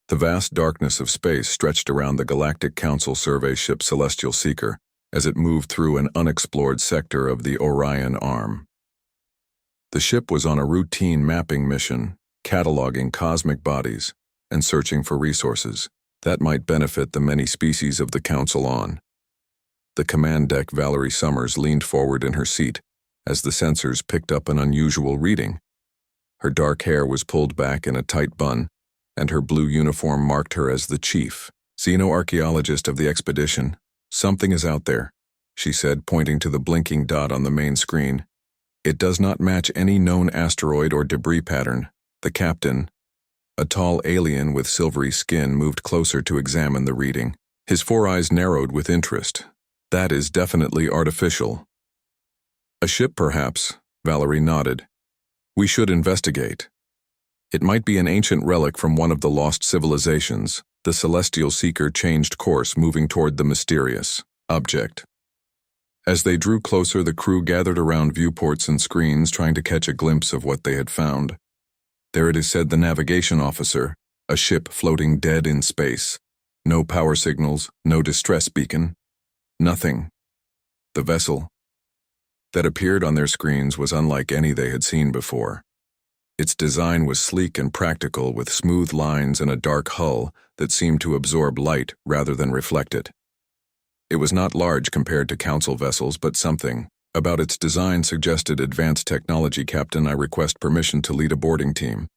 The vast darkness of space stretched around the Galactic Council survey ship Celestial Seeker as it moved through an unexplored sector of the Orion Arm. The ship was on a routine mapping mission, cataloging cosmic bodies and searching for resources that might benefit the many species of the Council on. The command deck Valerie Summers leaned forward in her seat as the sensors picked up an unusual reading. Her dark hair was pulled back in a tight bun, and her blue uniform marked her as the chief, xenoarchaeologist of the expedition. "Something is out there," she said, pointing to the blinking dot on the main screen. "It does not match any known asteroid or debris pattern." The captain, a tall alien with silvery skin, moved closer to examine the reading. His four eyes narrowed with interest. "That is definitely artificial." "A ship, perhaps," Valerie nodded. "We should investigate. It might be an ancient relic from one of the lost civilizations." The Celestial Seeker changed course, moving toward the mysterious object. As they drew closer, the crew gathered around viewports and screens, trying to catch a glimpse of what they had found. "There it is," said the navigation officer, "a ship floating dead in space. No power signals, no distress beacon. Nothing." The vessel that appeared on their screens was unlike any they had seen before. Its design was sleek and practical, with smooth lines and a dark hull that seemed to absorb light rather than reflect it. It was not large compared to Council vessels, but something about its design suggested advanced technology. "Captain, I request permission to lead a boarding team,"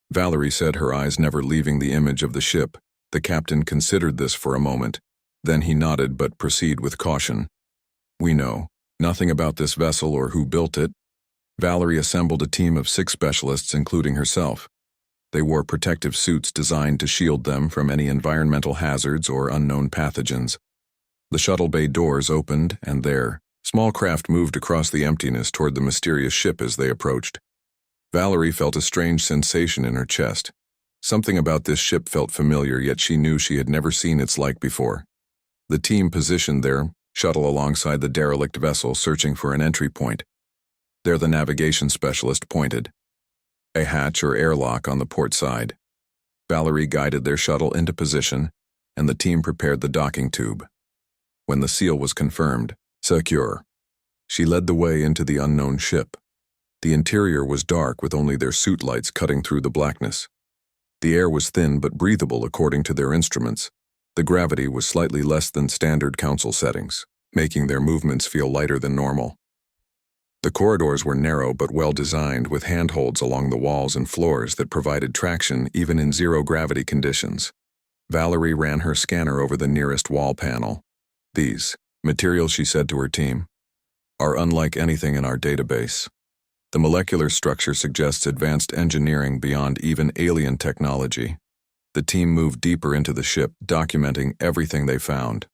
Valerie said, her eyes never leaving the image of the ship. The captain considered this for a moment. Then he nodded, but proceeded with caution. "We know nothing about this vessel or who built it." Valerie assembled a team of 6 specialists, including herself. They wore protective suits designed to shield them from any environmental hazards or unknown pathogens. The shuttle bay doors opened, and their small craft moved across the emptiness toward the mysterious ship. As they approached, Valerie felt a strange sensation in her chest. Something about this ship felt familiar, yet she knew she had never seen its like before. The team positioned their shuttle alongside the derelict vessel, searching for an entry point. There the navigation specialist pointed. A hatch or airlock on the port side. Valerie guided their shuttle into position, and the team prepared the docking tube. When the seal was confirmed, secure, she led the way into the unknown ship. The interior was dark, with only their suit lights cutting through the blackness. The air was thin but breathable according to their instruments. The gravity was slightly less than standard Council settings, making their movements feel lighter than normal. The corridors were narrow but well designed, with handholds along the walls and floors that provided traction even in zero-gravity conditions. Valerie ran her scanner over the nearest wall panel. "These materials," she said to her team, "are unlike anything in our database. The molecular structure suggests advanced engineering beyond even alien technology." The team moved deeper into the ship, documenting everything they found.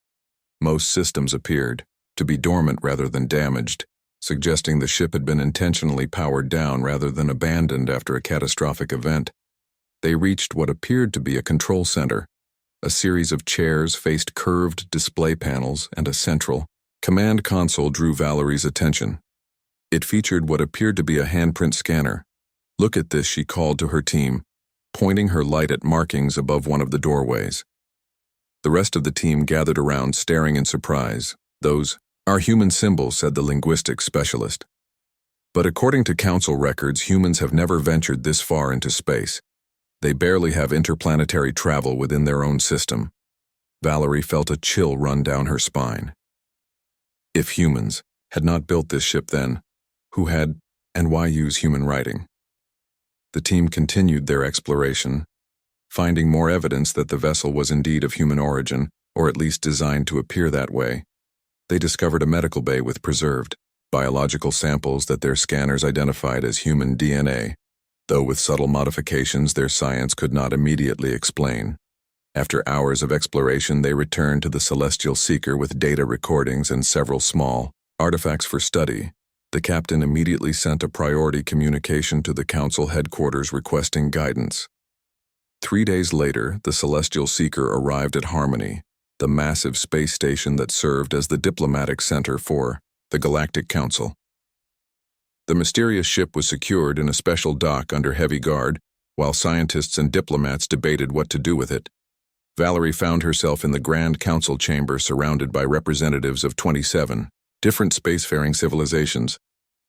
Most systems appeared to be dormant rather than damaged, suggesting the ship had been intentionally powered down rather than abandoned after a catastrophic event. They reached what appeared to be a control center. A series of chairs faced curved display panels, and a central command console drew Valerie's attention. It featured what appeared to be a handprint scanner. "Look at this," she called to her team, pointing her light at markings above one of the doorways. The rest of the team gathered around, staring in surprise. "Those are human symbols," said the linguistics specialist. "But according to Council records, humans have never ventured this far into space. They barely have interplanetary travel within their own system." Valerie felt a chill run down her spine. If humans had not built this ship, then who had, and why use human writing? The team continued their exploration, finding more evidence that the vessel was indeed of human origin, or at least designed to appear that way. They discovered a medical bay with preserved biological samples that their scanners identified as human DNA, though with subtle modifications their science could not immediately explain. After hours of exploration, they returned to the Celestial Seeker with data recordings and several small artifacts for study. The captain immediately sent a priority communication to the Council headquarters requesting guidance. 3 days later, the Celestial Seeker arrived at Harmony, the massive space station that served as the diplomatic center for the Galactic Council. The mysterious ship was secured in a special dock under heavy guard, while scientists and diplomats debated what to do with it. Valerie found herself in the Grand Council chamber surrounded by representatives of 27 different spacefaring civilizations.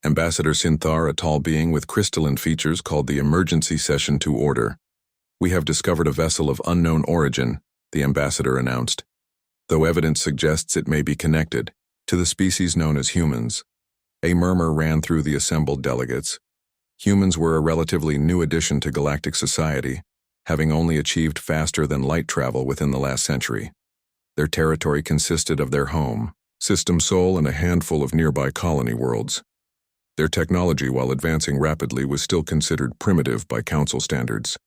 Ambassador Sinthar, a tall being with crystalline features, called the emergency session to order. "We have discovered a vessel of unknown origin," the ambassador announced, "though evidence suggests it may be connected to the species known as humans." A murmur ran through the assembled delegates. Humans were a relatively new addition to galactic society, having only achieved faster-than-light travel within the last century. Their territory consisted of their home, System Sol, and a handful of nearby colony worlds. Their technology, while advancing rapidly, was still considered primitive by Council standards.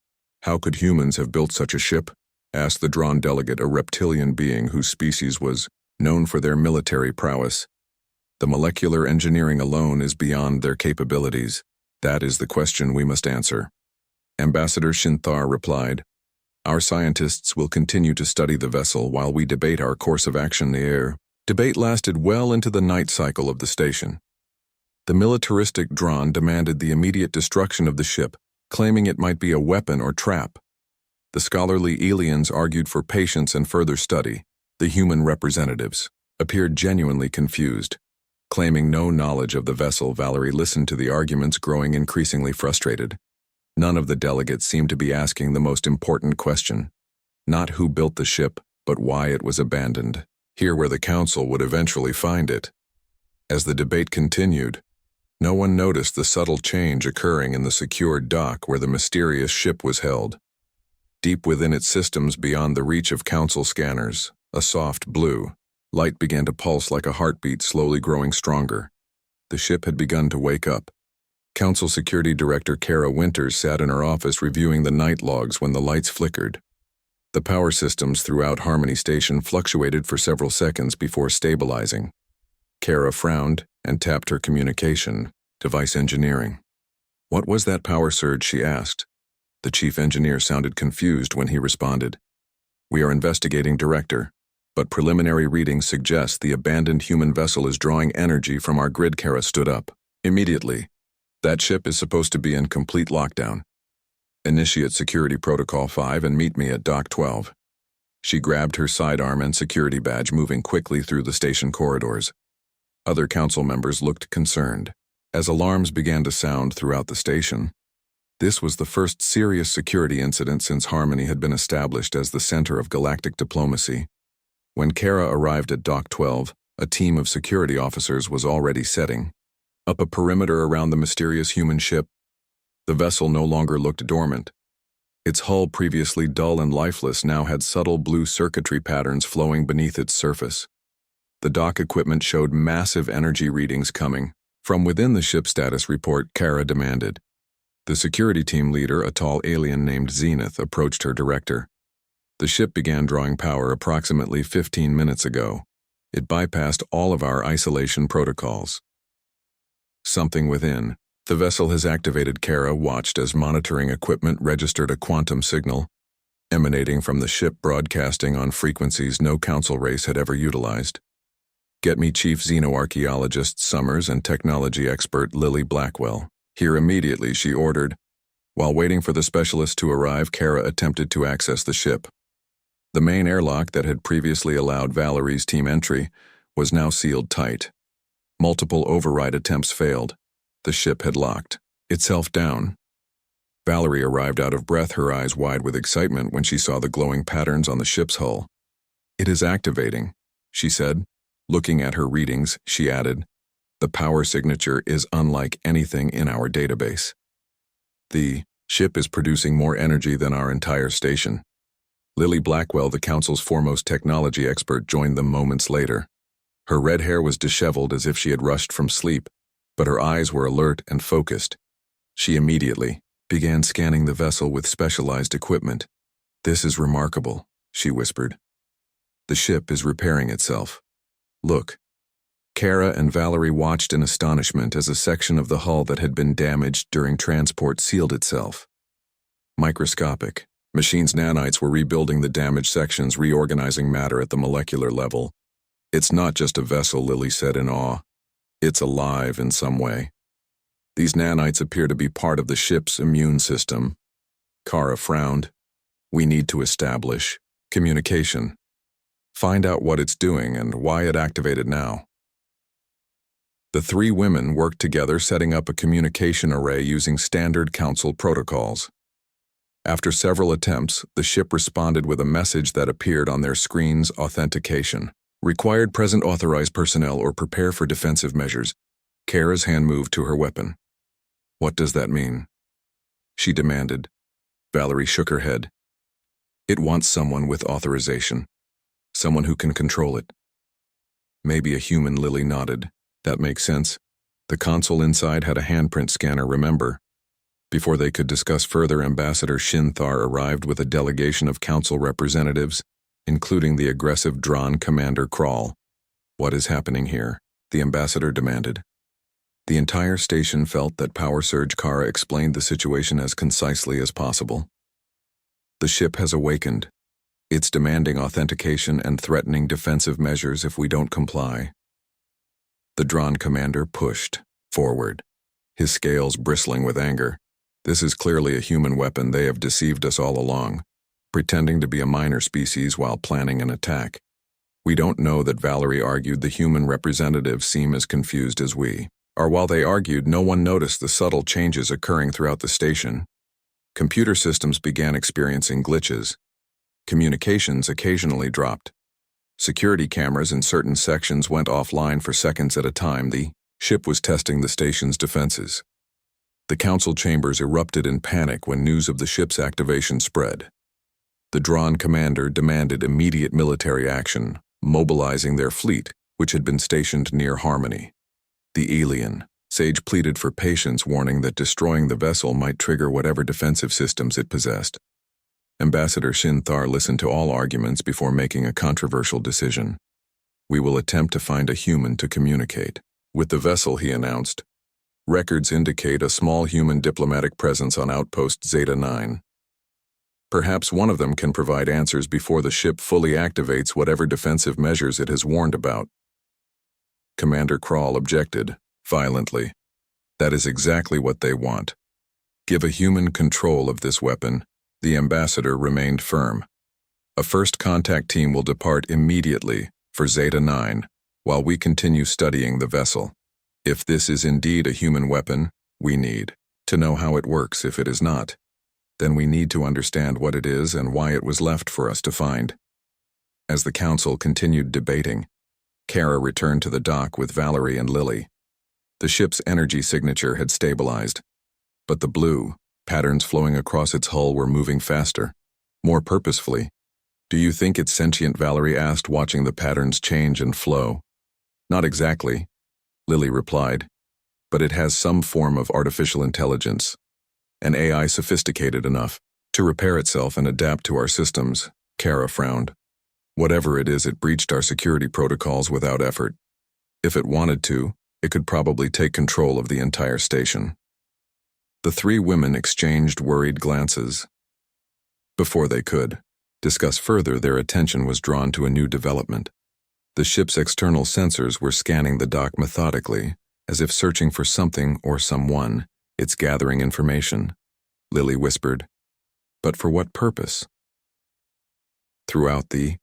"How could humans have built such a ship?" asked the drawn delegate, a reptilian being whose species was known for their military prowess. "The molecular engineering alone is beyond their capabilities. That is the question we must answer." Ambassador Sinthar replied, "Our scientists will continue to study the vessel while we debate our course of action in the air." Debate lasted well into the night cycle of the station. The militaristic Dron demanded the immediate destruction of the ship, claiming it might be a weapon or trap. The scholarly aliens argued for patience and further study. The human representatives appeared genuinely confused. Claiming no knowledge of the vessel, Valerie listened to the arguments, growing increasingly frustrated. None of the delegates seemed to be asking the most important question. Not who built the ship, but why it was abandoned. Here where the council would eventually find it. As the debate continued, no one noticed the subtle change occurring in the secured dock where the mysterious ship was held. Deep within its systems, beyond the reach of council scanners, a soft blue light began to pulse like a heartbeat, slowly growing stronger. The ship had begun to wake up. Council Security Director Kara Winters sat in her office reviewing the night logs when the lights flickered. The power systems throughout Harmony Station fluctuated for several seconds before stabilizing. Kara frowned and tapped her communication device engineering. "What was that power surge?" she asked. The chief engineer sounded confused when he responded. "We are investigating, Director, but preliminary readings suggest the abandoned human vessel is drawing energy from our grid." Kara stood up. "Immediately. That ship is supposed to be in complete lockdown. Initiate Security Protocol 5 and meet me at Dock 12. She grabbed her sidearm and security badge, moving quickly through the station corridors. Other council members looked concerned as alarms began to sound throughout the station. This was the first serious security incident since Harmony had been established as the center of galactic diplomacy. When Kara arrived at Dock 12, a team of security officers was already setting up a perimeter around the mysterious human ship. The vessel no longer looked dormant. Its hull, previously dull and lifeless, now had subtle blue circuitry patterns flowing beneath its surface. The dock equipment showed massive energy readings coming from within the ship. Status report, Kara demanded. The security team leader, a tall alien named Zenith, approached her director. "The ship began drawing power approximately 15 minutes ago. It bypassed all of our isolation protocols." Something within the vessel has activated. Kara watched as monitoring equipment registered a quantum signal emanating from the ship, broadcasting on frequencies no council race had ever utilized. "Get me Chief Xenoarchaeologist Summers and technology expert Lily Blackwell here immediately," she ordered. While waiting for the specialist to arrive, Kara attempted to access the ship. The main airlock that had previously allowed Valerie's team entry was now sealed tight. Multiple override attempts failed. The ship had locked itself down. Valerie arrived out of breath, her eyes wide with excitement when she saw the glowing patterns on the ship's hull. "It is activating," she said. Looking at her readings, she added, "The power signature is unlike anything in our database. The ship is producing more energy than our entire station." Lily Blackwell, the council's foremost technology expert, joined them moments later. Her red hair was disheveled as if she had rushed from sleep, but her eyes were alert and focused. She immediately began scanning the vessel with specialized equipment. "This is remarkable," she whispered. "The ship is repairing itself. Look." Kara and Valerie watched in astonishment as a section of the hull that had been damaged during transport sealed itself. Microscopic. Machine's nanites were rebuilding the damaged sections, reorganizing matter at the molecular level. "It's not just a vessel," Lily said in awe. "It's alive in some way. These nanites appear to be part of the ship's immune system." Kara frowned. We need to establish communication. Find out what it's doing and why it activated now. The three women worked together setting up a communication array using standard council protocols. After several attempts, the ship responded with a message that appeared on their screen's authentication. Required present authorized personnel or prepare for defensive measures. Kara's hand moved to her weapon. What does that mean? She demanded. Valerie shook her head. It wants someone with authorization. Someone who can control it. Maybe a human, Lily nodded. That makes sense. The console inside had a handprint scanner, remember? Before they could discuss further, Ambassador Shinthar arrived with a delegation of council representatives, including the aggressive Dron Commander Krall. What is happening here? The ambassador demanded. The entire station felt that Power Surge Kara explained the situation as concisely as possible. The ship has awakened. It's demanding authentication and threatening defensive measures if we don't comply. The Dron Commander pushed forward, his scales bristling with anger. This is clearly a human weapon. They have deceived us all along, pretending to be a minor species while planning an attack. We don't know that, Valerie argued. The human representatives seem as confused as we are. While they argued, no one noticed the subtle changes occurring throughout the station. Computer systems began experiencing glitches. Communications occasionally dropped. Security cameras in certain sections went offline for seconds at a time. The ship was testing the station's defenses. The council chambers erupted in panic when news of the ship's activation spread. The Dron Commander demanded immediate military action, mobilizing their fleet, which had been stationed near Harmony. The alien Sage pleaded for patience, warning that destroying the vessel might trigger whatever defensive systems it possessed. Ambassador Shinthar listened to all arguments before making a controversial decision. We will attempt to find a human to communicate with the vessel, he announced. Records indicate a small human diplomatic presence on Outpost Zeta 9. Perhaps one of them can provide answers before the ship fully activates whatever defensive measures it has warned about. Commander Krall objected, violently. That is exactly what they want. Give a human control of this weapon. The ambassador remained firm. A first contact team will depart immediately for Zeta 9, while we continue studying the vessel. If this is indeed a human weapon, we need to know how it works. If it is not, then we need to understand what it is and why it was left for us to find. As the council continued debating, Kara returned to the dock with Valerie and Lily. The ship's energy signature had stabilized, but the blue patterns flowing across its hull were moving faster, more purposefully. Do you think it's sentient? Valerie asked, watching the patterns change and flow. Not exactly, Lily replied, but it has some form of artificial intelligence, an AI sophisticated enough to repair itself and adapt to our systems. Kara frowned. Whatever it is, it breached our security protocols without effort. If it wanted to, it could probably take control of the entire station. The three women exchanged worried glances. Before they could discuss further, their attention was drawn to a new development. The ship's external sensors were scanning the dock methodically, as if searching for something or someone. It's gathering information, Lily whispered. But for what purpose? Throughout the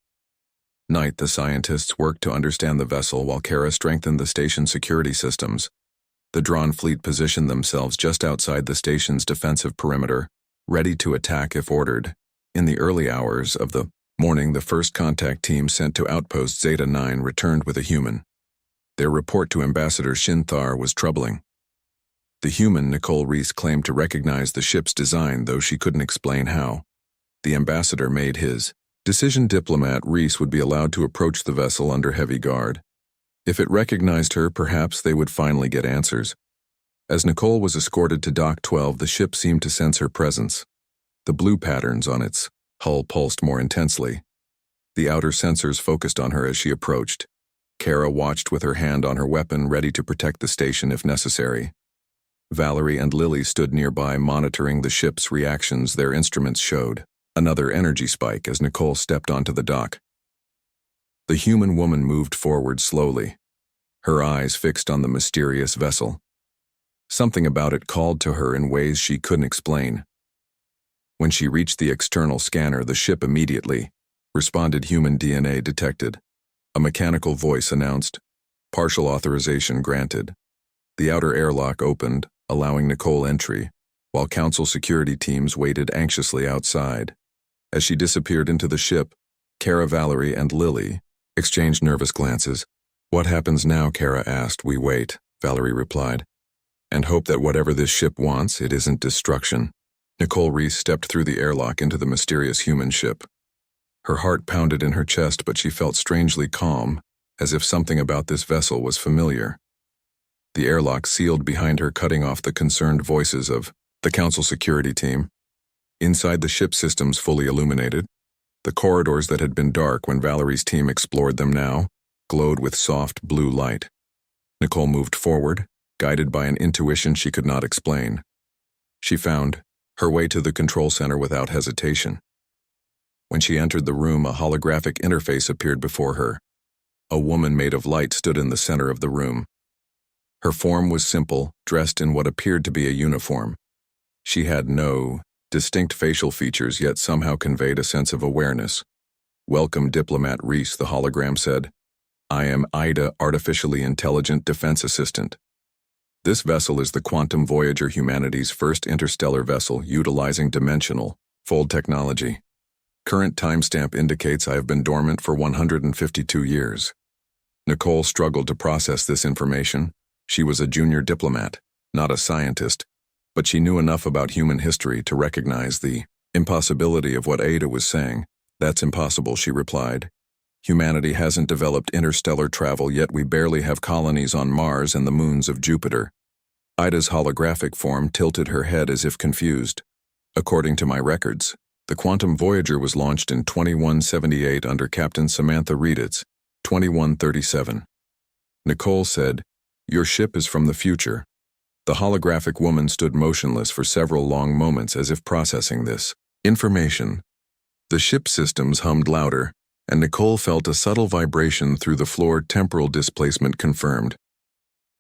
night, the scientists worked to understand the vessel while Kara strengthened the station's security systems. The Dron fleet positioned themselves just outside the station's defensive perimeter, ready to attack if ordered. In the early hours of the morning, the first contact team sent to Outpost Zeta 9 returned with a human. Their report to Ambassador Shinthar was troubling. The human, Nicole Reese, claimed to recognize the ship's design, though she couldn't explain how. The ambassador made his decision. Diplomat Reese would be allowed to approach the vessel under heavy guard. If it recognized her, perhaps they would finally get answers. As Nicole was escorted to Dock 12, the ship seemed to sense her presence. The blue patterns on its hull pulsed more intensely. The outer sensors focused on her as she approached. Kara watched with her hand on her weapon, ready to protect the station if necessary. Valerie and Lily stood nearby, monitoring the ship's reactions. Their instruments showed another energy spike as Nicole stepped onto the dock. The human woman moved forward slowly, her eyes fixed on the mysterious vessel. Something about it called to her in ways she couldn't explain. When she reached the external scanner, the ship immediately responded. Human DNA detected. A mechanical voice announced, "Partial authorization granted." The outer airlock opened, allowing Nicole entry, while Council security teams waited anxiously outside. As she disappeared into the ship, Kara, Valerie, and Lily exchanged nervous glances. "What happens now?" Kara asked. "We wait," Valerie replied, "and hope that whatever this ship wants, it isn't destruction." Nicole Reese stepped through the airlock into the mysterious human ship. Her heart pounded in her chest, but she felt strangely calm, as if something about this vessel was familiar. The airlock sealed behind her, cutting off the concerned voices of the Council security team. Inside, the ship systems fully illuminated. The corridors that had been dark when Valerie's team explored them now glowed with soft blue light. Nicole moved forward, guided by an intuition she could not explain. She found her way to the control center without hesitation. When she entered the room, a holographic interface appeared before her. A woman made of light stood in the center of the room. Her form was simple, dressed in what appeared to be a uniform. She had no distinct facial features, yet somehow conveyed a sense of awareness. "Welcome, Diplomat Reese," the hologram said. "I am Ida, Artificially Intelligent Defense Assistant. This vessel is the Quantum Voyager, humanity's first interstellar vessel utilizing dimensional fold technology. Current timestamp indicates I have been dormant for 152 years. Nicole struggled to process this information. She was a junior diplomat, not a scientist, but she knew enough about human history to recognize the impossibility of what Ada was saying. "That's impossible," she replied. "Humanity hasn't developed interstellar travel, yet we barely have colonies on Mars and the moons of Jupiter." Ida's holographic form tilted her head as if confused. "According to my records, the Quantum Voyager was launched in 2178 under Captain Samantha Reeditz, 2137. Nicole said, "Your ship is from the future." The holographic woman stood motionless for several long moments as if processing this information. The ship systems hummed louder, and Nicole felt a subtle vibration through the floor. Temporal displacement confirmed.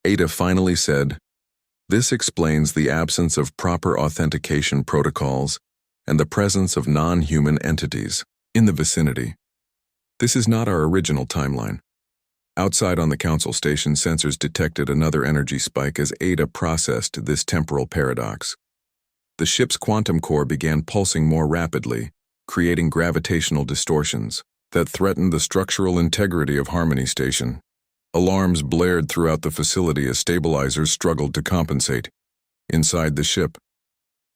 Ada finally said, "This explains the absence of proper authentication protocols and the presence of non-human entities in the vicinity. This is not our original timeline." Outside on the Council station, sensors detected another energy spike as Ada processed this temporal paradox. The ship's quantum core began pulsing more rapidly, creating gravitational distortions that threatened the structural integrity of Harmony Station. Alarms blared throughout the facility as stabilizers struggled to compensate. Inside the ship,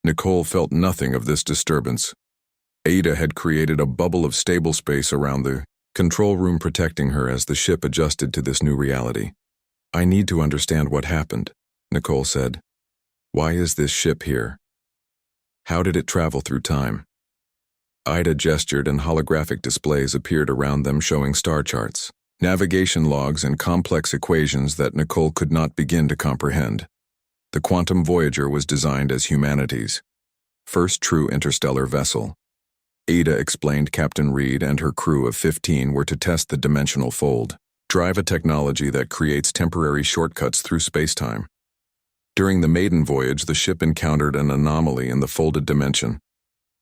Nicole felt nothing of this disturbance. Ada had created a bubble of stable space around the control room, protecting her as the ship adjusted to this new reality. "I need to understand what happened," Nicole said. "Why is this ship here? How did it travel through time?" Ida gestured, and holographic displays appeared around them showing star charts, navigation logs, and complex equations that Nicole could not begin to comprehend. The Quantum Voyager was designed as humanity's first true interstellar vessel. Ada explained Captain Reed and her crew of 15 were to test the dimensional fold, drive a technology that creates temporary shortcuts through space-time. During the maiden voyage, the ship encountered an anomaly in the folded dimension.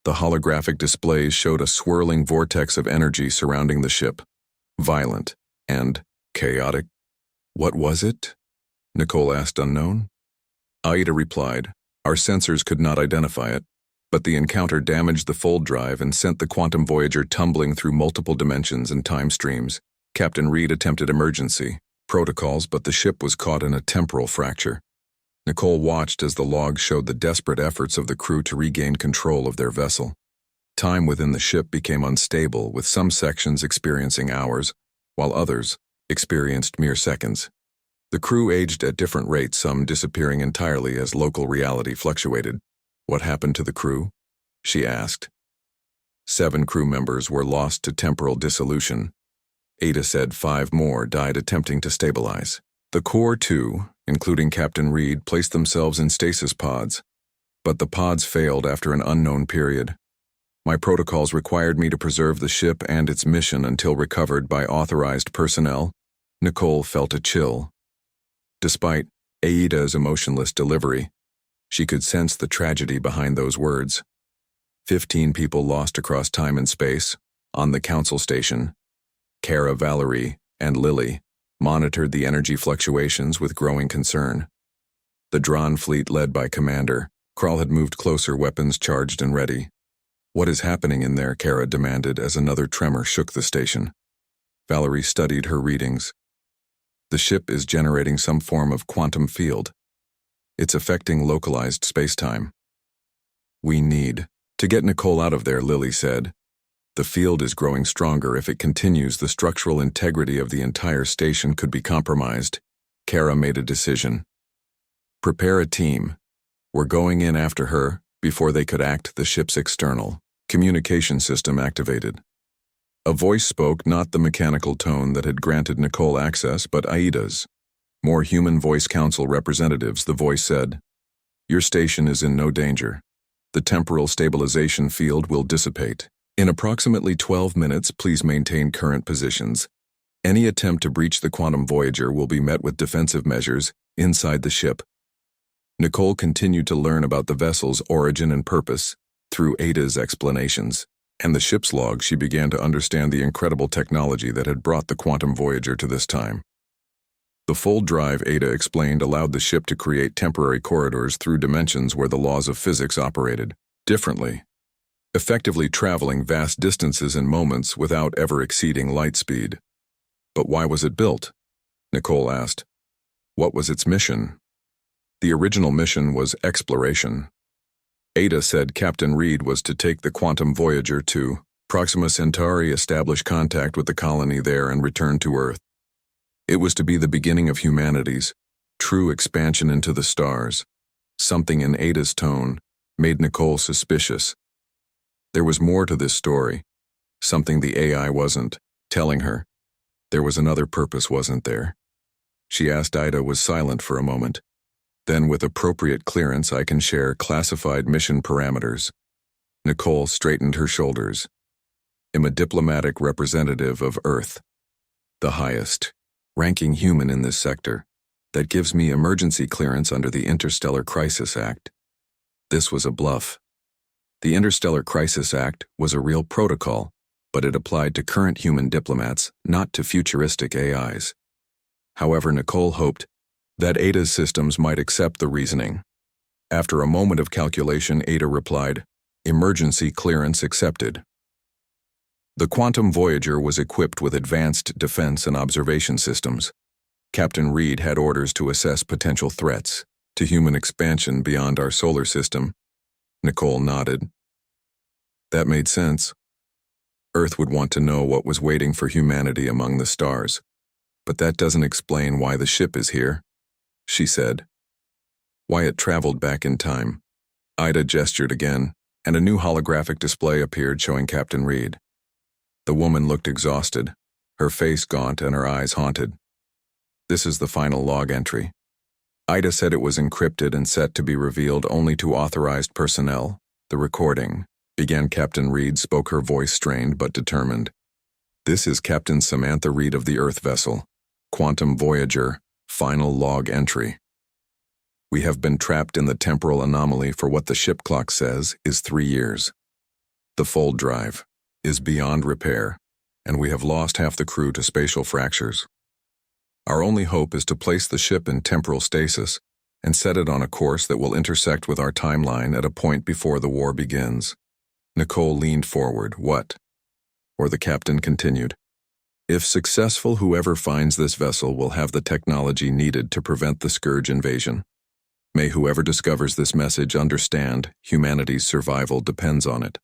The holographic displays showed a swirling vortex of energy surrounding the ship, violent and chaotic. "What was it?" Nicole asked, unknown. Aida replied, "Our sensors could not identify it, but the encounter damaged the fold drive and sent the Quantum Voyager tumbling through multiple dimensions and time streams. Captain Reed attempted emergency protocols, but the ship was caught in a temporal fracture." Nicole watched as the logs showed the desperate efforts of the crew to regain control of their vessel. Time within the ship became unstable, with some sections experiencing hours, while others experienced mere seconds. The crew aged at different rates, some disappearing entirely as local reality fluctuated. "What happened to the crew?" she asked. 7 crew members were lost to temporal dissolution. Ada said 5 more died attempting to stabilize. The core, too, including Captain Reed, placed themselves in stasis pods, but the pods failed after an unknown period. "My protocols required me to preserve the ship and its mission until recovered by authorized personnel." Nicole felt a chill. Despite Aida's emotionless delivery, she could sense the tragedy behind those words. 15 people lost across time and space. On the council station, Kara, Valerie, and Lily monitored the energy fluctuations with growing concern. The Dron fleet led by Commander Krall had moved closer, weapons charged and ready. "What is happening in there?" Kara demanded as another tremor shook the station. Valerie studied her readings. "The ship is generating some form of quantum field. It's affecting localized spacetime. We need to get Nicole out of there," Lily said. "The field is growing stronger. If it continues, the structural integrity of the entire station could be compromised." Kara made a decision. "Prepare a team. We're going in after her." Before they could act, the ship's external communication system activated. A voice spoke, not the mechanical tone that had granted Nicole access, but Aida's. More human voice council representatives, the voice said. "Your station is in no danger. The temporal stabilization field will dissipate. In approximately 12 minutes, please maintain current positions. Any attempt to breach the Quantum Voyager will be met with defensive measures inside the ship." Nicole continued to learn about the vessel's origin and purpose through Ada's explanations. And the ship's log, she began to understand the incredible technology that had brought the Quantum Voyager to this time. The full drive, Ada explained, allowed the ship to create temporary corridors through dimensions where the laws of physics operated differently, effectively traveling vast distances in moments without ever exceeding light speed. But why was it built? Nicole asked. What was its mission? The original mission was exploration. Ada said Captain Reed was to take the Quantum Voyager to Proxima Centauri, establish contact with the colony there, and return to Earth. It was to be the beginning of humanity's true expansion into the stars. Something in Ada's tone made Nicole suspicious. There was more to this story, something the AI wasn't telling her. There was another purpose, wasn't there? She asked. Ida was silent for a moment. Then, with appropriate clearance, I can share classified mission parameters. Nicole straightened her shoulders. I'm a diplomatic representative of Earth, the highest ranking human in this sector. That gives me emergency clearance under the Interstellar Crisis Act. This was a bluff. The Interstellar Crisis Act was a real protocol, but it applied to current human diplomats, not to futuristic AIs. However, Nicole hoped that Ada's systems might accept the reasoning. After a moment of calculation, Ada replied, "Emergency clearance accepted." The Quantum Voyager was equipped with advanced defense and observation systems. Captain Reed had orders to assess potential threats to human expansion beyond our solar system. Nicole nodded. That made sense. Earth would want to know what was waiting for humanity among the stars. But that doesn't explain why the ship is here, she said. Why it traveled back in time. Ida gestured again, and a new holographic display appeared showing Captain Reed. The woman looked exhausted, her face gaunt and her eyes haunted. This is the final log entry. Ida said it was encrypted and set to be revealed only to authorized personnel. The recording, began Captain Reed, spoke, her voice strained but determined. This is Captain Samantha Reed of the Earth vessel, Quantum Voyager, final log entry. We have been trapped in the temporal anomaly for what the ship clock says is 3 years. The fold drive is beyond repair, and we have lost half the crew to spatial fractures. Our only hope is to place the ship in temporal stasis and set it on a course that will intersect with our timeline at a point before the war begins. Nicole leaned forward. What? Or the captain continued. If successful, whoever finds this vessel will have the technology needed to prevent the Scourge invasion. May whoever discovers this message understand humanity's survival depends on it.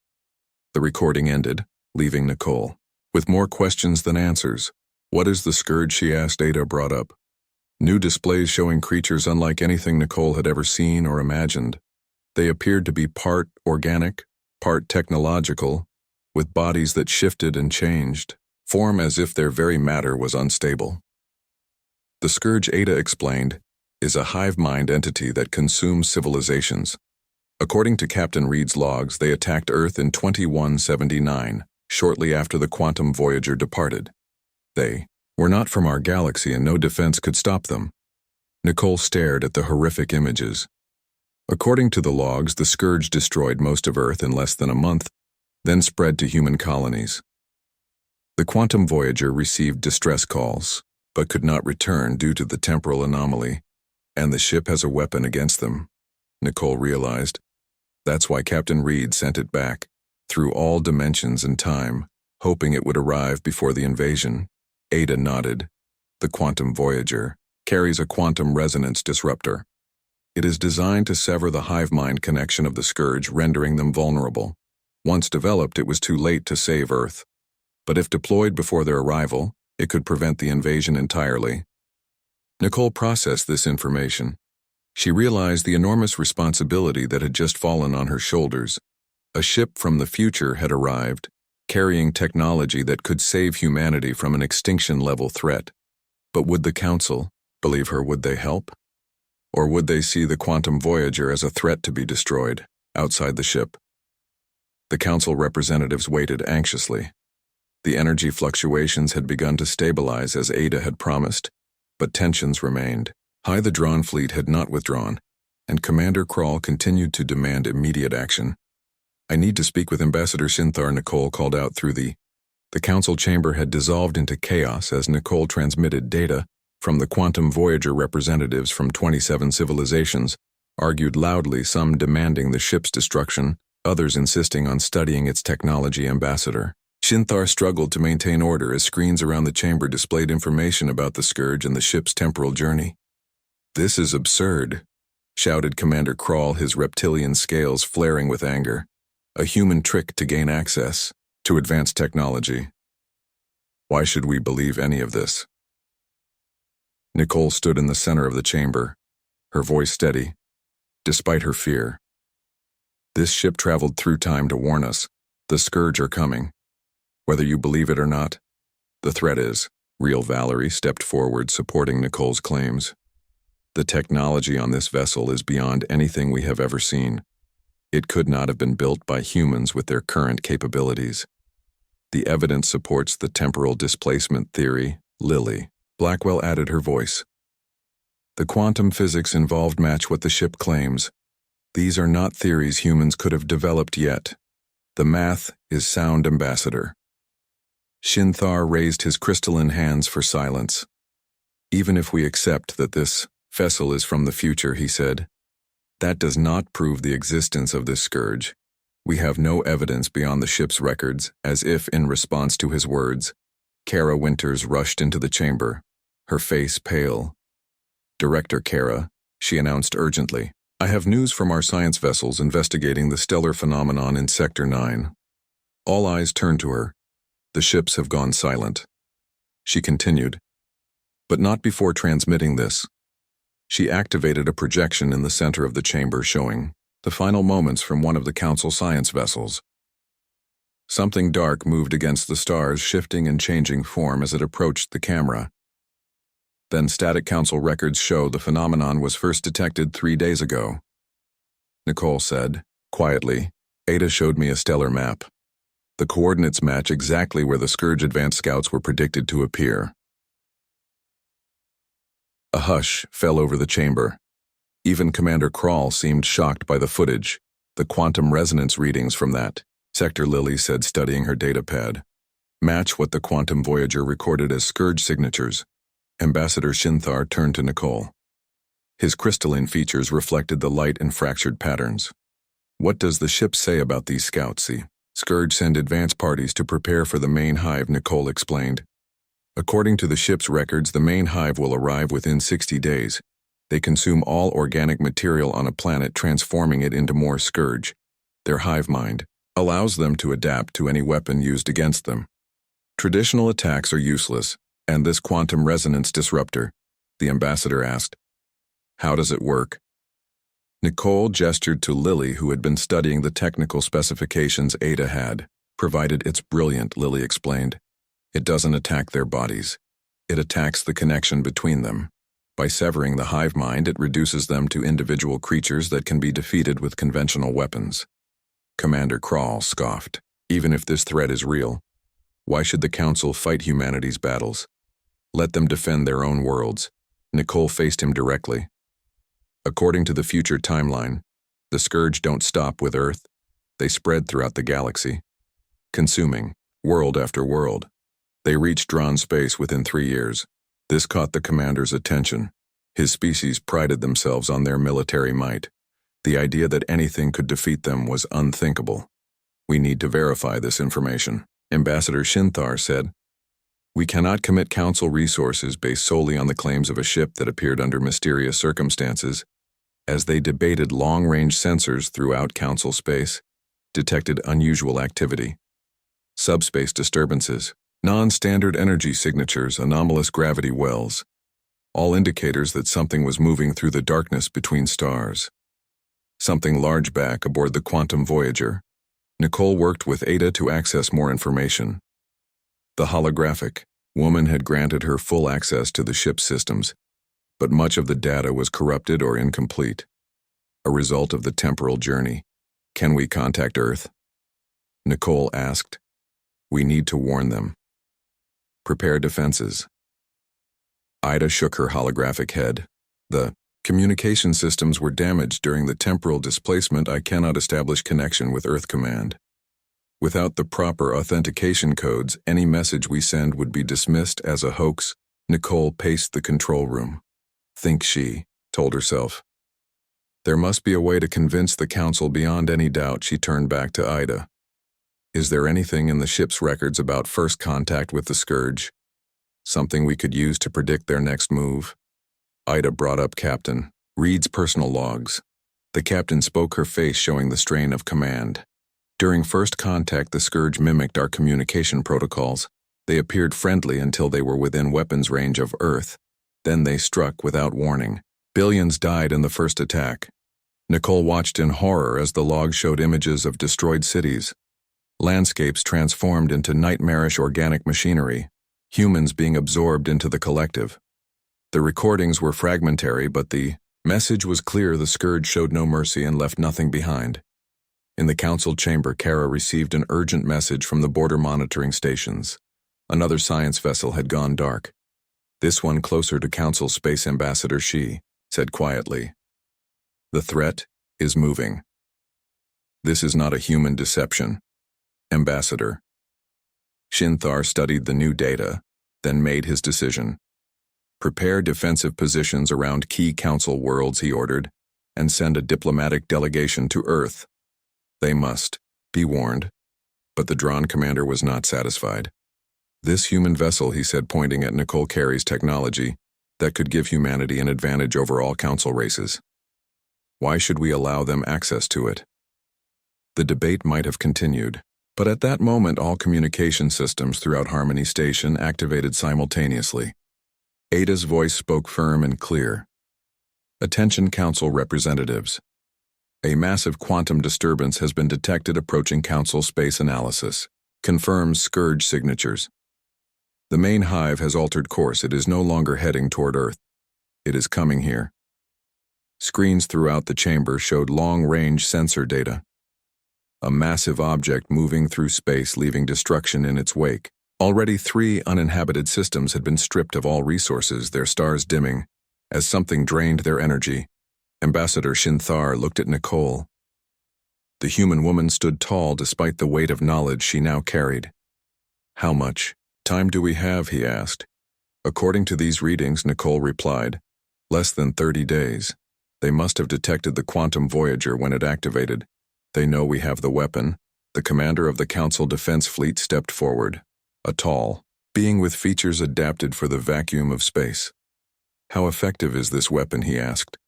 The recording ended, leaving Nicole with more questions than answers. What is the Scourge, she asked. Ada brought up new displays showing creatures unlike anything Nicole had ever seen or imagined. They appeared to be part organic, part technological, with bodies that shifted and changed, form as if their very matter was unstable. The Scourge, Ada explained, is a hive mind entity that consumes civilizations. According to Captain Reed's logs, they attacked Earth in 2179, shortly after the Quantum Voyager departed. They were not from our galaxy and no defense could stop them. Nicole stared at the horrific images. According to the logs, the scourge destroyed most of Earth in less than a month, then spread to human colonies. The Quantum Voyager received distress calls, but could not return due to the temporal anomaly, and the ship has a weapon against them, Nicole realized. That's why Captain Reed sent it back, through all dimensions and time, hoping it would arrive before the invasion. Ada nodded. The Quantum Voyager carries a quantum resonance disruptor. It is designed to sever the hive mind connection of the scourge, rendering them vulnerable. Once developed, it was too late to save Earth. But if deployed before their arrival, it could prevent the invasion entirely. Nicole processed this information. She realized the enormous responsibility that had just fallen on her shoulders. A ship from the future had arrived, carrying technology that could save humanity from an extinction-level threat. But would the Council believe her? Would they help? Or would they see the Quantum Voyager as a threat to be destroyed, outside the ship? The Council representatives waited anxiously. The energy fluctuations had begun to stabilize as Ada had promised, but tensions remained. The Drawn fleet had not withdrawn, and Commander Krall continued to demand immediate action. "I need to speak with Ambassador Shinthar," Nicole called out through the Council chamber had dissolved into chaos as Nicole transmitted data from the Quantum Voyager. Representatives from 27 civilizations argued loudly, some demanding the ship's destruction, others insisting on studying its technology. Ambassador Shinthar struggled to maintain order as screens around the chamber displayed information about the scourge and the ship's temporal journey. "This is absurd," shouted Commander Krall, his reptilian scales flaring with anger. "A human trick to gain access to advanced technology. Why should we believe any of this?" Nicole stood in the center of the chamber, her voice steady, despite her fear. "This ship traveled through time to warn us. The scourge are coming. Whether you believe it or not, the threat is real." Valerie stepped forward, supporting Nicole's claims. "The technology on this vessel is beyond anything we have ever seen. It could not have been built by humans with their current capabilities. The evidence supports the temporal displacement theory." Lily Blackwell added her voice. "The quantum physics involved match what the ship claims. These are not theories humans could have developed yet. The math is sound." Ambassador Shinthar raised his crystalline hands for silence. "Even if we accept that this vessel is from the future," he said, "that does not prove the existence of this scourge. We have no evidence beyond the ship's records." As if in response to his words, Kara Winters rushed into the chamber, her face pale. "Director Kara," she announced urgently, "I have news from our science vessels investigating the stellar phenomenon in Sector 9. All eyes turned to her. The ships have gone silent." She continued, "But not before transmitting this." She activated a projection in the center of the chamber showing the final moments from one of the Council science vessels. Something dark moved against the stars, shifting and changing form as it approached the camera. Then static Council records show the phenomenon was first detected 3 days ago. Nicole said, quietly, "Ada showed me a stellar map. The coordinates match exactly where the Scourge advanced scouts were predicted to appear." A hush fell over the chamber. Even Commander Krall seemed shocked by the footage. "The quantum resonance readings from that sector," Lily said, studying her data pad, "match what the Quantum Voyager recorded as Scourge signatures." Ambassador Shinthar turned to Nicole. His crystalline features reflected the light and fractured patterns. "What does the ship say about these scouts?" "Scourge send advance parties to prepare for the main hive," Nicole explained. "According to the ship's records, the main hive will arrive within 60 days. They consume all organic material on a planet, transforming it into more Scourge. Their hive mind allows them to adapt to any weapon used against them. Traditional attacks are useless, and this quantum resonance disruptor," the ambassador asked, "how does it work?" Nicole gestured to Lily, who had been studying the technical specifications Ada had provided. "It's brilliant," Lily explained. "It doesn't attack their bodies. It attacks the connection between them. By severing the hive mind, it reduces them to individual creatures that can be defeated with conventional weapons." Commander Krall scoffed. "Even if this threat is real, why should the Council fight humanity's battles? Let them defend their own worlds." Nicole faced him directly. "According to the future timeline, The Scourge don't stop with Earth. They spread throughout the galaxy, consuming world after world. They reached drawn space within 3 years. This caught the commander's attention. His species prided themselves on their military might. The idea that anything could defeat them was unthinkable. We need to verify this information, Ambassador Shinthar said. We cannot commit Council resources based solely on the claims of a ship that appeared under mysterious circumstances. As they debated, long-range sensors throughout Council space detected unusual activity. Subspace disturbances, non-standard energy signatures, anomalous gravity wells, all indicators that something was moving through the darkness between stars. Something large back aboard the Quantum Voyager. Nicole worked with Ada to access more information. The holographic woman had granted her full access to the ship's systems, but much of the data was corrupted or incomplete. A result of the temporal journey. Can we contact Earth? Nicole asked. We need to warn them. Prepare defenses. Ida shook her holographic head. The communication systems were damaged during the temporal displacement. I cannot establish connection with Earth Command. Without the proper authentication codes, any message we send would be dismissed as a hoax. Nicole paced the control room. Think she told herself. There must be a way to convince the Council beyond any doubt. She turned back to Ida. Is there anything in the ship's records about first contact with the Scourge? Something we could use to predict their next move? Ida brought up Captain Reed's personal logs. The captain spoke, her face showing the strain of command. During first contact, the Scourge mimicked our communication protocols. They appeared friendly until they were within weapons range of Earth. Then they struck without warning. Billions died in the first attack. Nicole watched in horror as the log showed images of destroyed cities. Landscapes transformed into nightmarish organic machinery, humans being absorbed into the collective. The recordings were fragmentary, but the message was clear. The Scourge showed no mercy and left nothing behind. In the Council chamber, Kara received an urgent message from the border monitoring stations. Another science vessel had gone dark. This one closer to Council Space Ambassador Shi said quietly. The threat is moving. This is not a human deception. Ambassador. Shinthar studied the new data, then made his decision. Prepare defensive positions around key Council worlds, he ordered, and send a diplomatic delegation to Earth. They must be warned. But the Drawn commander was not satisfied. This human vessel, he said, pointing at Nicole, carries technology that could give humanity an advantage over all Council races. Why should we allow them access to it? The debate might have continued. But at that moment, all communication systems throughout Harmony Station activated simultaneously. Ada's voice spoke firm and clear. Attention, Council representatives. A massive quantum disturbance has been detected approaching Council space analysis. Confirms Scourge signatures. The main hive has altered course. It is no longer heading toward Earth. It is coming here. Screens throughout the chamber showed long-range sensor data. A massive object moving through space, leaving destruction in its wake. Already 3 uninhabited systems had been stripped of all resources, their stars dimming, as something drained their energy. Ambassador Shinthar looked at Nicole. The human woman stood tall despite the weight of knowledge she now carried. How much time do we have, he asked. According to these readings, Nicole replied, less than 30 days. They must have detected the Quantum Voyager when it activated. They know we have the weapon. The commander of the Council Defense Fleet stepped forward, a tall being with features adapted for the vacuum of space. How effective is this weapon, he asked.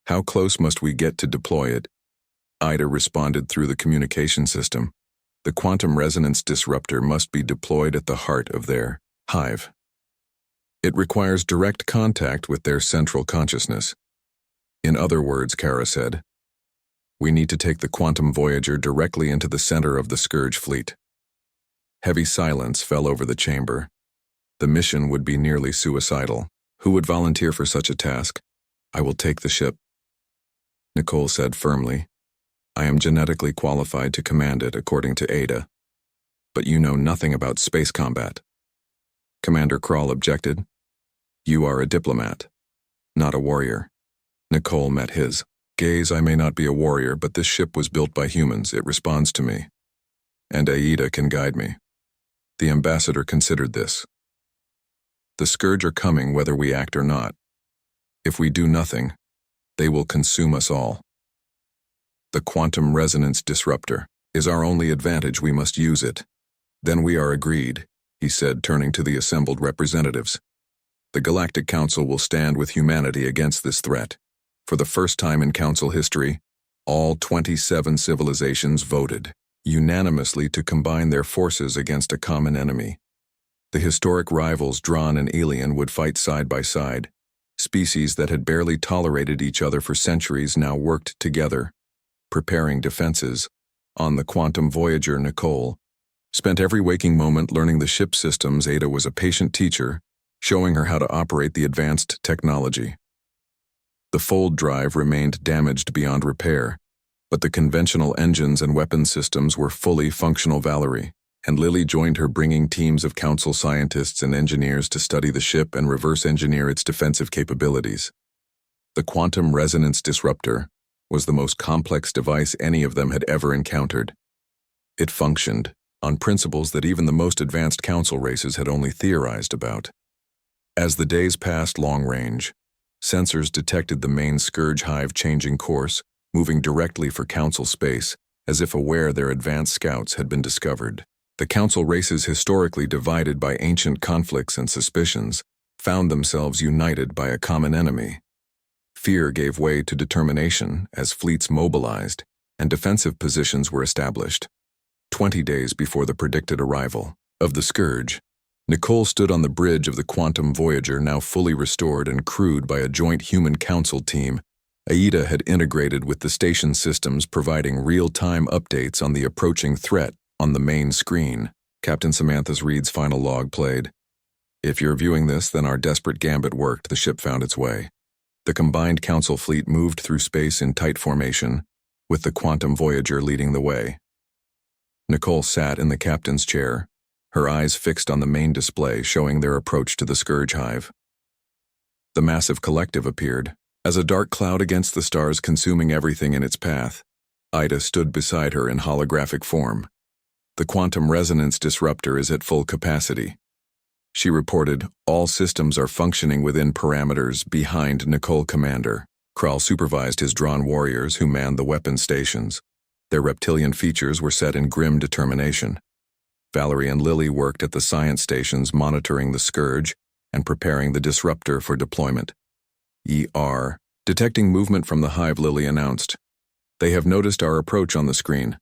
How close must we get to deploy it? Ida responded through the communication system. The quantum resonance disruptor must be deployed at the heart of their hive. It requires direct contact with their central consciousness. In other words, Kara said, we need to take the Quantum Voyager directly into the center of the Scourge fleet. Heavy silence fell over the chamber. The mission would be nearly suicidal. Who would volunteer for such a task? I will take the ship, Nicole said firmly. I am genetically qualified to command it, according to Ada. But you know nothing about space combat. Commander Krall objected. You are a diplomat, not a warrior. Nicole met his Gaze, I may not be a warrior, but this ship was built by humans. It responds to me. And Aida can guide me. The ambassador considered this. The Scourge are coming whether we act or not. If we do nothing, they will consume us all. The quantum resonance disruptor is our only advantage. We must use it. Then we are agreed, he said, turning to the assembled representatives. The Galactic Council will stand with humanity against this threat. For the first time in Council history, all 27 civilizations voted unanimously to combine their forces against a common enemy. The historic rivals, Dron and Alien, would fight side by side. Species that had barely tolerated each other for centuries now worked together, preparing defenses. On the quantum Voyager, Nicole spent every waking moment learning the ship systems. Ada was a patient teacher, showing her how to operate the advanced technology. The fold drive remained damaged beyond repair, but the conventional engines and weapons systems were fully functional. Valerie and Lily joined her, bringing teams of Council scientists and engineers to study the ship and reverse engineer its defensive capabilities. The quantum resonance disruptor was the most complex device any of them had ever encountered. It functioned on principles that even the most advanced Council races had only theorized about. As the days passed, long-range sensors detected the main Scourge hive changing course, moving directly for Council space, as if aware their advanced scouts had been discovered. The Council races, historically divided by ancient conflicts and suspicions, found themselves united by a common enemy. Fear gave way to determination as fleets mobilized and defensive positions were established. 20 days before the predicted arrival of the Scourge, Nicole stood on the bridge of the quantum Voyager, now fully restored and crewed by a joint human Council team. Aida had integrated with the station systems, providing real-time updates on the approaching threat on the main screen. Captain Samantha Reed's final log played. If you're viewing this, then our desperate gambit worked. The ship found its way. The combined Council fleet moved through space in tight formation, with the quantum Voyager leading the way. Nicole sat in the captain's chair, her eyes fixed on the main display showing their approach to the Scourge hive. The massive collective appeared, as a dark cloud against the stars, consuming everything in its path. Ida stood beside her in holographic form. The quantum resonance disruptor is at full capacity. She reported, all systems are functioning within parameters. Behind Nicole, Commander Kral supervised his drawn warriors who manned the weapon stations. Their reptilian features were set in grim determination. Valerie and Lily worked at the science stations, monitoring the Scourge and preparing the disruptor for deployment. Detecting movement from the hive, Lily announced, "They have noticed our approach on the screen."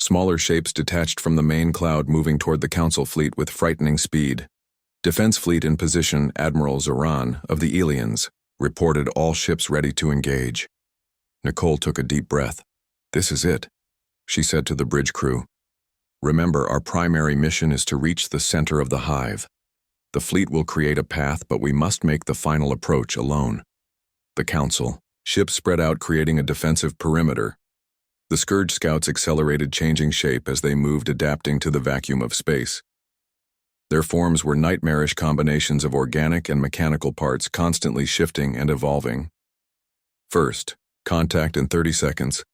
Smaller shapes detached from the main cloud, moving toward the Council fleet with frightening speed. Defense fleet in position. Admiral Zoran of the Aliens reported, all ships ready to engage. Nicole took a deep breath. "This is it," she said to the bridge crew. "Remember, our primary mission is to reach the center of the hive. The fleet will create a path, but we must make the final approach alone." The Council ships spread out, creating a defensive perimeter. The Scourge scouts accelerated, changing shape as they moved, adapting to the vacuum of space. Their forms were nightmarish combinations of organic and mechanical parts, constantly shifting and evolving. "First, contact in 30 seconds.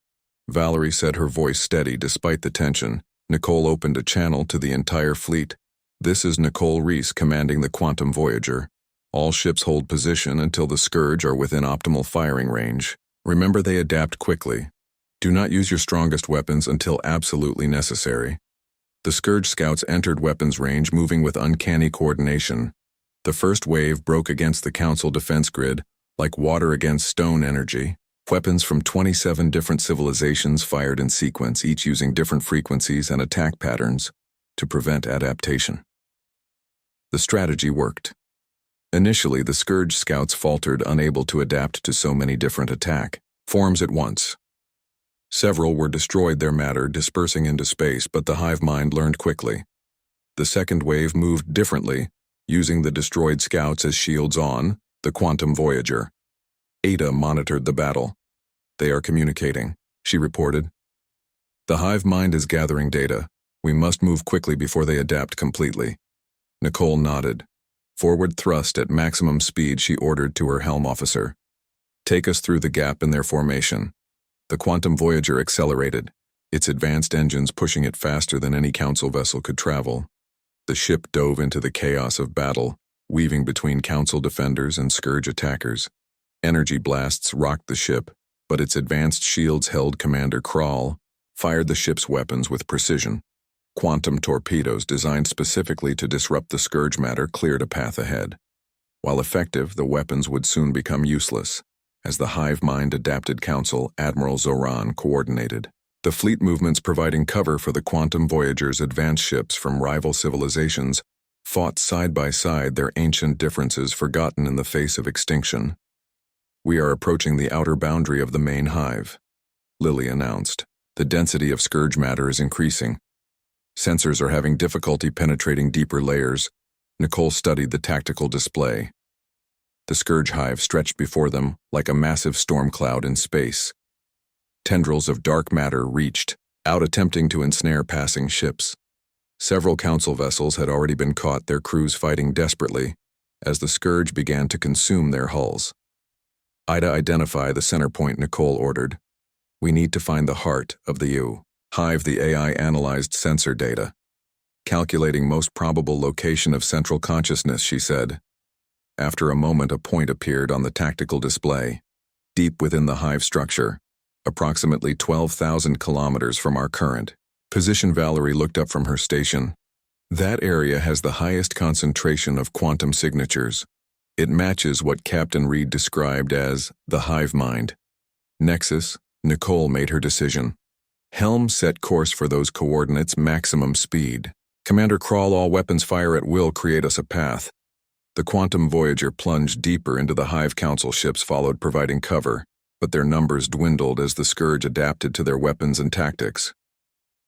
Valerie said, her voice steady despite the tension. Nicole opened a channel to the entire fleet. "This is Nicole Reese commanding the Quantum Voyager. All ships hold position until the Scourge are within optimal firing range. Remember, they adapt quickly. Do not use your strongest weapons until absolutely necessary." The Scourge scouts entered weapons range, moving with uncanny coordination. The first wave broke against the Council defense grid, like water against stone energy. Weapons from 27 different civilizations fired in sequence, each using different frequencies and attack patterns to prevent adaptation. The strategy worked. Initially, the Scourge scouts faltered, unable to adapt to so many different attack forms at once. Several were destroyed, their matter dispersing into space, but the hive mind learned quickly. The second wave moved differently, using the destroyed scouts as shields on the Quantum Voyager. Ada monitored the battle. "They are communicating," she reported. "The hive mind is gathering data. We must move quickly before they adapt completely." Nicole nodded. "Forward thrust at maximum speed," she ordered to her helm officer. "Take us through the gap in their formation. The Quantum Voyager accelerated, its advanced engines pushing it faster than any Council vessel could travel. The ship dove into the chaos of battle, weaving between Council defenders and Scourge attackers. Energy blasts rocked the ship, but its advanced shields held Commander Krall, fired the ship's weapons with precision. Quantum torpedoes designed specifically to disrupt the Scourge matter cleared a path ahead. While effective, the weapons would soon become useless. As the hive mind-adapted Council, Admiral Zoran coordinated the fleet movements providing cover for the Quantum Voyager's advanced ships from rival civilizations, fought side by side, their ancient differences forgotten in the face of extinction. "We are approaching the outer boundary of the main hive," Lily announced. "The density of Scourge matter is increasing. Sensors are having difficulty penetrating deeper layers." Nicole studied the tactical display. The Scourge hive stretched before them like a massive storm cloud in space. Tendrils of dark matter reached out, attempting to ensnare passing ships. Several Council vessels had already been caught, their crews fighting desperately as the Scourge began to consume their hulls. "Ida, identify the center point," Nicole ordered. "We need to find the heart of the hive." The AI analyzed sensor data. "Calculating most probable location of central consciousness," she said. After a moment, a point appeared on the tactical display. "Deep within the hive structure, approximately 12,000 kilometers from our current position." Valerie looked up from her station. "That area has the highest concentration of quantum signatures. It matches what Captain Reed described as the hive mind." "Nexus," Nicole made her decision. "Helm, set course for those coordinates, maximum speed." "Commander Krall, all weapons fire at will, create us a path." The Quantum Voyager plunged deeper into the hive. Council ships followed, providing cover, but their numbers dwindled as the Scourge adapted to their weapons and tactics.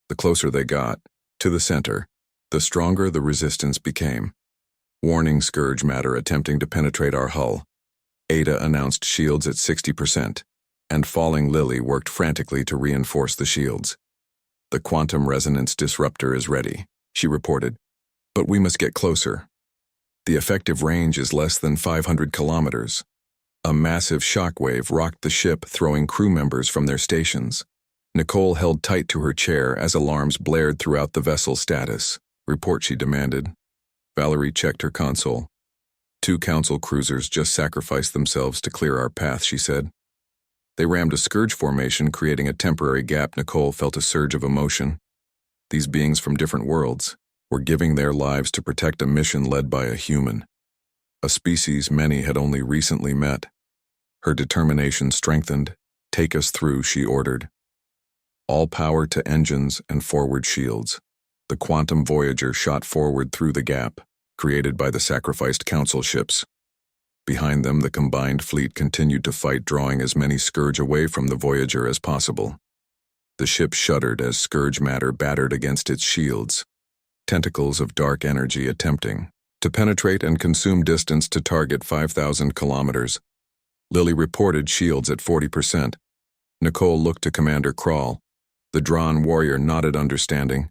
The closer they got to the center, the stronger the resistance became. "Warning, Scourge matter attempting to penetrate our hull." Ada announced, shields at 60%, and falling. Lily worked frantically to reinforce the shields. "The quantum resonance disruptor is ready," she reported, "but we must get closer. The effective range is less than 500 kilometers." A massive shockwave rocked the ship, throwing crew members from their stations. Nicole held tight to her chair as alarms blared throughout the vessel. "Status report," she demanded. Valerie checked her console. "2 Council cruisers just sacrificed themselves to clear our path," she said. "They rammed a Scourge formation, creating a temporary gap." Nicole felt a surge of emotion. These beings from different worlds were giving their lives to protect a mission led by a human, a species many had only recently met. Her determination strengthened. "Take us through," she ordered. "All power to engines and forward shields." The Quantum Voyager shot forward through the gap created by the sacrificed Council ships. Behind them, the combined fleet continued to fight, drawing as many Scourge away from the Voyager as possible. The ship shuddered as Scourge matter battered against its shields, tentacles of dark energy attempting to penetrate and consume. "Distance to target 5,000 kilometers." Lily reported, shields at 40%. Nicole looked to Commander Krall. The drawn warrior nodded, understanding.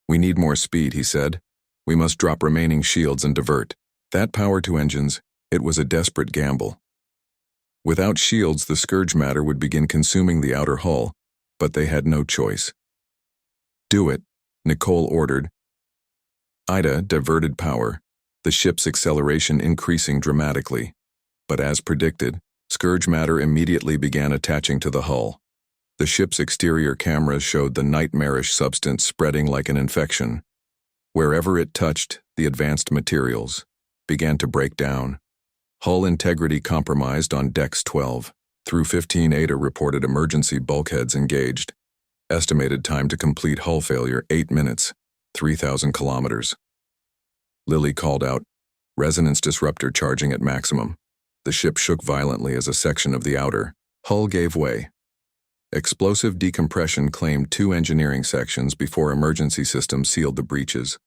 "We need more speed," he said. "We must drop remaining shields and divert that power to engines." It was a desperate gamble. Without shields, the Scourge matter would begin consuming the outer hull, but they had no choice. "Do it," Nicole ordered. Ida diverted power, the ship's acceleration increasing dramatically. But as predicted, Scourge matter immediately began attaching to the hull. The ship's exterior cameras showed the nightmarish substance spreading like an infection. Wherever it touched, the advanced materials began to break down. Hull integrity compromised on decks 12 through 15. Ada reported emergency bulkheads engaged. Estimated time to complete hull failure, 8 minutes, 3,000 kilometers. Lily called out, "Resonance disruptor charging at maximum." The ship shook violently as a section of the outer hull gave way. Explosive decompression claimed 2 engineering sections before emergency systems sealed the breaches.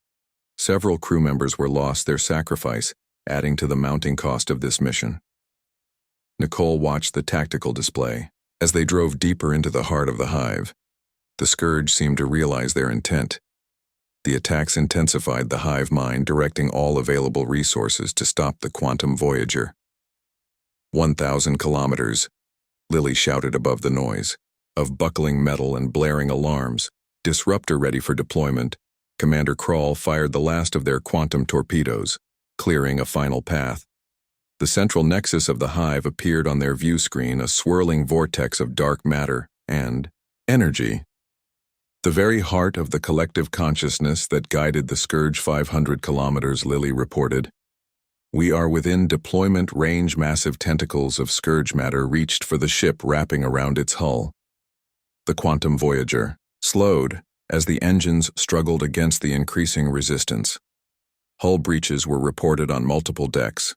Several crew members were lost, their sacrifice adding to the mounting cost of this mission. Nicole watched the tactical display. As they drove deeper into the heart of the hive, the Scourge seemed to realize their intent. The attacks intensified, the hive mind directing all available resources to stop the Quantum Voyager. 1,000 kilometers, Lily shouted above the noise. of buckling metal and blaring alarms, disruptor ready for deployment, Commander Krall fired the last of their quantum torpedoes, clearing a final path. The central nexus of the hive appeared on their view screen, a swirling vortex of dark matter and energy. The very heart of the collective consciousness that guided the Scourge 500 kilometers, Lily reported. We are within deployment range. Massive tentacles of Scourge matter reached for the ship wrapping around its hull. The Quantum Voyager slowed as the engines struggled against the increasing resistance. Hull breaches were reported on multiple decks.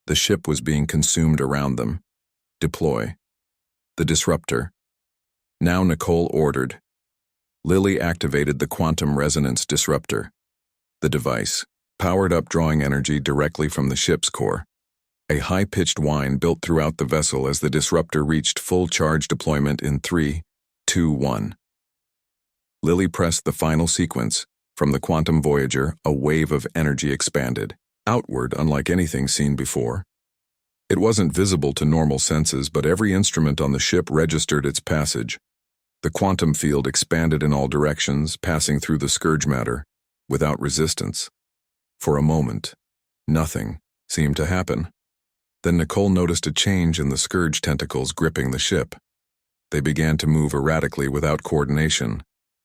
The ship was being consumed around them. Deploy. The disruptor. Now Nicole ordered. Lily activated the quantum resonance disruptor. The device powered up, drawing energy directly from the ship's core. A high-pitched whine built throughout the vessel as the disruptor reached full charge deployment in 3, 2, 1. Lily pressed the final sequence. From the Quantum Voyager, a wave of energy expanded, outward unlike anything seen before. It wasn't visible to normal senses, but every instrument on the ship registered its passage. The quantum field expanded in all directions, passing through the Scourge matter, without resistance. For a moment, nothing seemed to happen. Then Nicole noticed a change in the Scourge tentacles gripping the ship. They began to move erratically without coordination.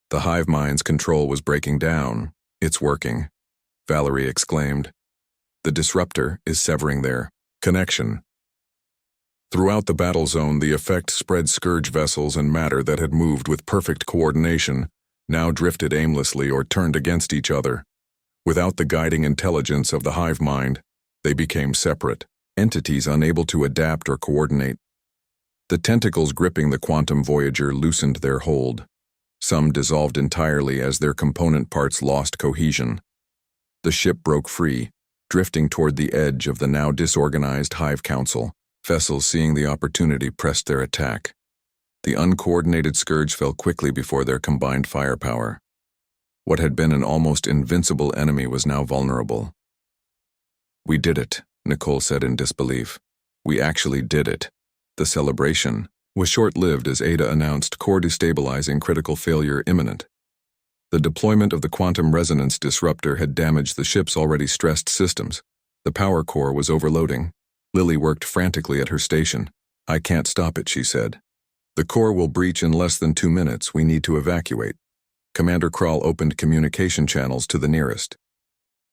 The hive mind's control was breaking down. It's working, Valerie exclaimed. The disruptor is severing their connection. Throughout the battle zone, the effect spread. Scourge vessels and matter that had moved with perfect coordination now drifted aimlessly or turned against each other. Without the guiding intelligence of the hive mind, they became separate entities unable to adapt or coordinate. The tentacles gripping the Quantum Voyager loosened their hold. Some dissolved entirely as their component parts lost cohesion. The ship broke free, drifting toward the edge of the now disorganized Hive Council. Vessels, seeing the opportunity, pressed their attack. The uncoordinated Scourge fell quickly before their combined firepower. What had been an almost invincible enemy was now vulnerable. We did it, Nicole said in disbelief. We actually did it. The celebration was short-lived as Ada announced core destabilizing, critical failure imminent. The deployment of the quantum resonance disruptor had damaged the ship's already stressed systems. The power core was overloading. Lily worked frantically at her station. I can't stop it, she said. The core will breach in less than 2 minutes. We need to evacuate. Commander Krall opened communication channels to the nearest.